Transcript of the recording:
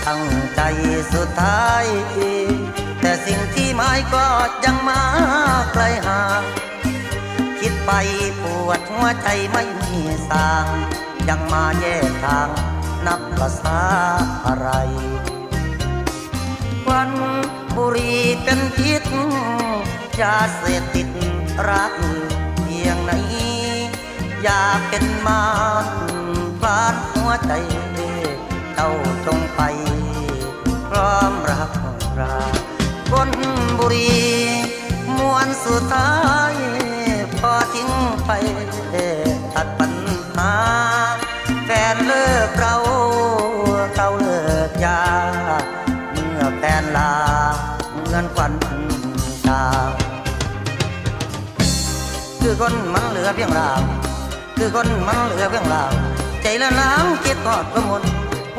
ตั้งใจสุดท้ายแต่สิ่งที่หมายก็ยังมาไกลห่างคิดไปปวดหัวใจไม่มีสางยังมาแยกทางนับภาษาอะไรวันบุรีเป็นพิษยาเสพติดรักเพียงไหนอยากเป็นมารพลานหัวใจเจ้าจงไปพร้อมรักราคนบุรีมวนสุดท้ายพอทิ้งไปตัดปัญหาแฟนเลิกเราเลิกยาเมื่อแฟนลาเหมือนควันตาคือคนมันเหลือเพียงราวคือคนมันเหลือเพียงราวใจละน้ำคิดทอดก็หมด